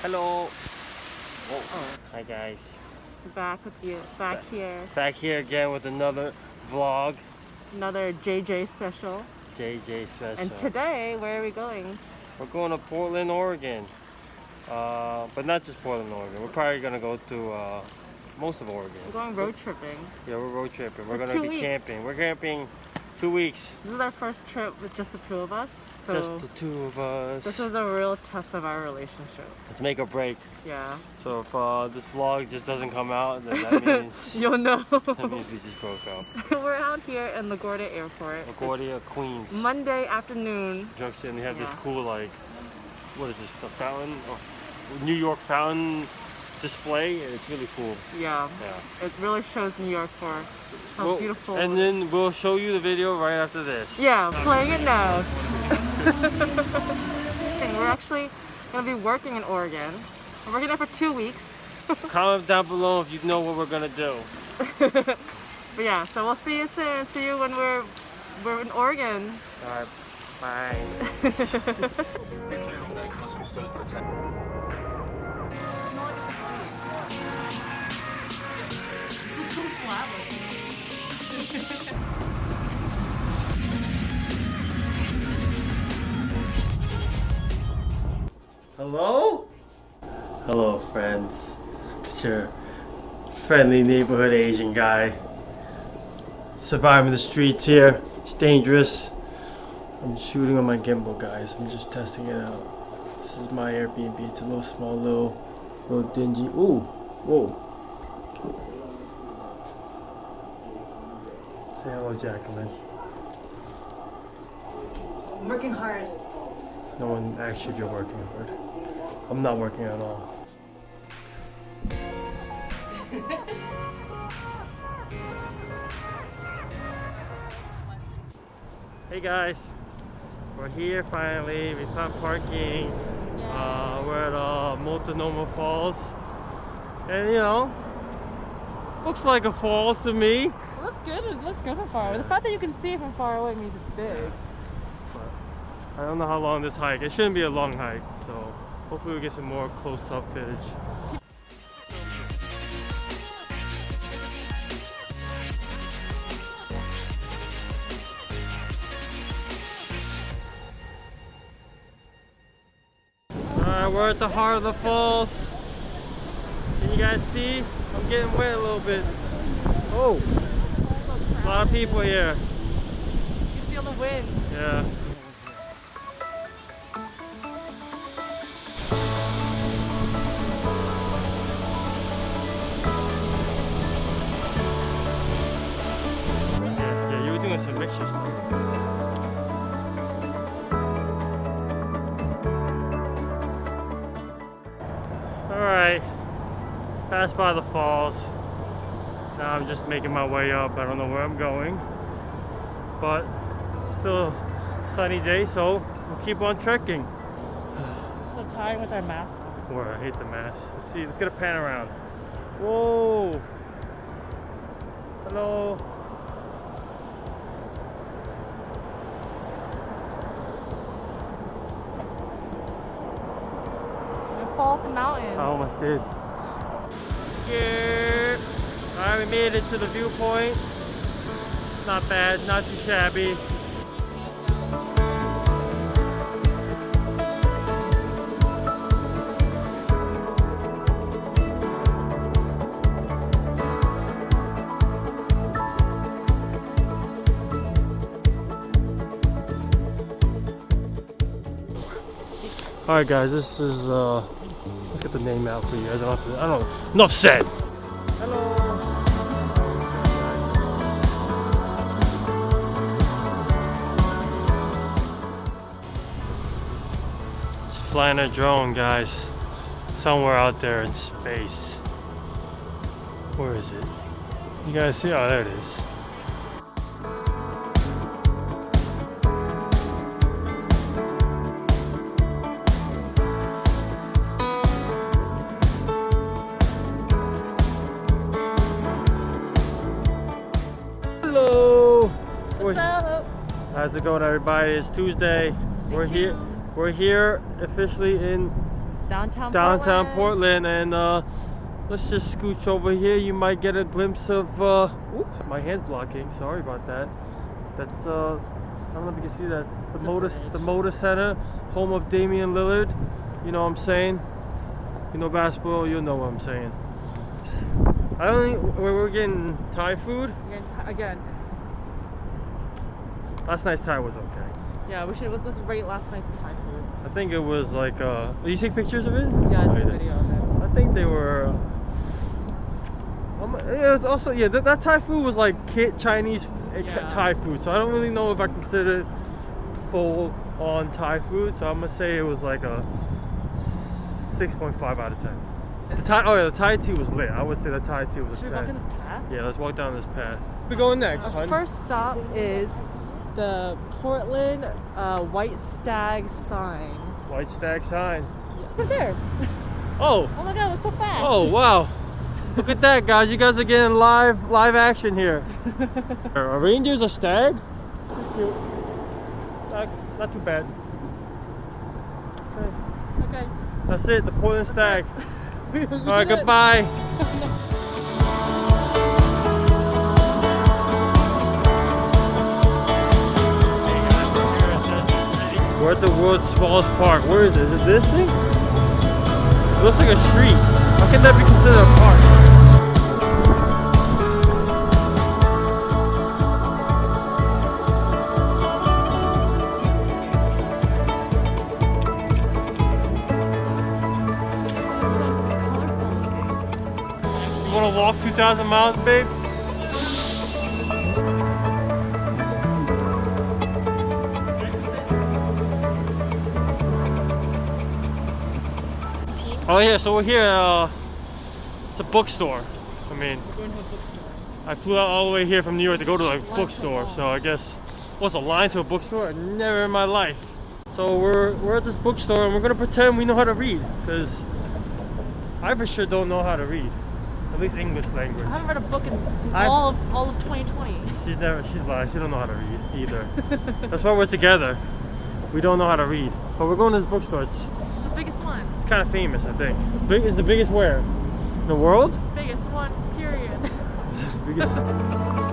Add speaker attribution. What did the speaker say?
Speaker 1: Hello. Oh. Hi guys.
Speaker 2: Back with you, back here.
Speaker 1: Back here again with another vlog.
Speaker 2: Another JJ special.
Speaker 1: JJ special.
Speaker 2: And today, where are we going?
Speaker 1: We're going to Portland, Oregon. But not just Portland, Oregon. We're probably gonna go to most of Oregon.
Speaker 2: We're going road tripping.
Speaker 1: Yeah, we're road tripping. We're
Speaker 2: For
Speaker 1: gonna
Speaker 2: 2
Speaker 1: be
Speaker 2: weeks.
Speaker 1: camping. We're camping 2 weeks.
Speaker 2: This is our first trip with just the two of us. So
Speaker 1: Just the two of us.
Speaker 2: this is a real test of our relationship.
Speaker 1: Let's make a break.
Speaker 2: Yeah.
Speaker 1: So if this vlog just doesn't come out, then that means
Speaker 2: You'll know.
Speaker 1: that means we just broke up.
Speaker 2: We're out here in LaGuardia Airport.
Speaker 1: LaGuardia, Queens.
Speaker 2: Monday afternoon.
Speaker 1: Junction. They have this
Speaker 2: Yeah.
Speaker 1: cool what is this? The fountain? Oh, New York fountain display. It's really cool.
Speaker 2: Yeah.
Speaker 1: Yeah.
Speaker 2: It really shows New York for how beautiful.
Speaker 1: And then we'll show you the video right after this.
Speaker 2: Yeah, playing it now. We're actually going to be working in Oregon. We're working there for 2 weeks.
Speaker 1: Comment down below if you know what we're gonna do.
Speaker 2: But yeah, so we'll see you soon. See you when we're in Oregon.
Speaker 1: Alright, bye. Hello? Hello, friends. It's your friendly neighborhood Asian guy. Surviving the streets here. It's dangerous. I'm shooting on my gimbal, guys. I'm just testing it out. This is my Airbnb. It's a little small, little dingy. Ooh, whoa. Say hello, Jacqueline.
Speaker 2: I'm working hard.
Speaker 1: No one asks you if you're working hard. I'm not working at all. Hey guys, we're here finally. We found parking. We're at Multnomah Falls, and you know, looks like a falls to me.
Speaker 2: It looks good. It looks good from far away. The fact that you can see it from far away means it's big.
Speaker 1: But I don't know how long this hike. It shouldn't be a long hike, so hopefully we get some more close-up footage. Alright, we're at the heart of the falls. Can you guys see? I'm getting wet a little bit. Oh, a lot of people here.
Speaker 2: You feel the wind.
Speaker 1: Yeah. Yeah, you were doing some mixture stuff. Alright, passed by the falls. Now I'm just making my way up. I don't know where I'm going, but it's still a sunny day, so we'll keep on trekking.
Speaker 2: So tired with our mask.
Speaker 1: Where I hate the mask. Let's see, let's get a pan around. Whoa! Hello!
Speaker 2: Fall off the mountain.
Speaker 1: I almost did. Yeah. Alright, we made it to the viewpoint. Not bad, not too shabby. Alright guys, this is let's get the name out for you guys. I don't know. Enough said! Hello! She's flying a drone, guys. Somewhere out there in space. Where is it? You guys see? Oh, there it is. Hello!
Speaker 2: What's up?
Speaker 1: How's it going, everybody? It's Tuesday. We're here officially in
Speaker 2: Downtown
Speaker 1: Portland, and let's just scooch over here. You might get a glimpse of. Oops, my hand's blocking. Sorry about that. That's I don't know if you can see that. It's the Motor Center, home of Damian Lillard. You know what I'm saying? You know basketball, you'll know what I'm saying. I don't think we're getting Thai food.
Speaker 2: Again.
Speaker 1: Last night's Thai was okay.
Speaker 2: Yeah, let's rate last night's Thai food.
Speaker 1: I think it was like. Did you take pictures of it?
Speaker 2: Yeah, I took a video of it.
Speaker 1: I think they were. It was also that Thai food was like Chinese Thai food, so I don't really know if I consider it full on Thai food. So I'm gonna say it was like a 6.5 out of 10. The Thai tea was lit. I would say the Thai tea was a 10.
Speaker 2: Should we walk in this path?
Speaker 1: Yeah, let's walk down this path. Where we going next,
Speaker 2: Our
Speaker 1: hun?
Speaker 2: first stop is the Portland White Stag sign.
Speaker 1: White Stag sign.
Speaker 2: Yeah. Right there.
Speaker 1: Oh.
Speaker 2: Oh my God, it's so fast.
Speaker 1: Oh wow. Look at that, guys. You guys are getting live action here. Are reindeers a stag? Cute. Not too bad.
Speaker 2: Okay.
Speaker 1: That's it, the Portland Stag.
Speaker 2: We
Speaker 1: Alright,
Speaker 2: did it.
Speaker 1: goodbye. We're at the world's smallest park. Where is it? Is it this thing? It looks like a street. How can that be considered a park? You want to walk 2,000 miles, babe? Oh yeah, so we're here. It's a bookstore. I mean,
Speaker 2: We're going to a bookstore.
Speaker 1: I flew out all the way here from New York to go to a bookstore. So I guess what's a line to a bookstore? Never in my life. So we're at this bookstore and we're gonna pretend we know how to read, because I for sure don't know how to read. At least English language.
Speaker 2: I haven't read a book in all of 2020.
Speaker 1: She's lying. She don't know how to read either. That's why we're together. We don't know how to read. But we're going to this bookstore. It's
Speaker 2: The biggest one.
Speaker 1: kind of famous, I think. It's the biggest where? In the world?
Speaker 2: Biggest one, period.
Speaker 1: Biggest.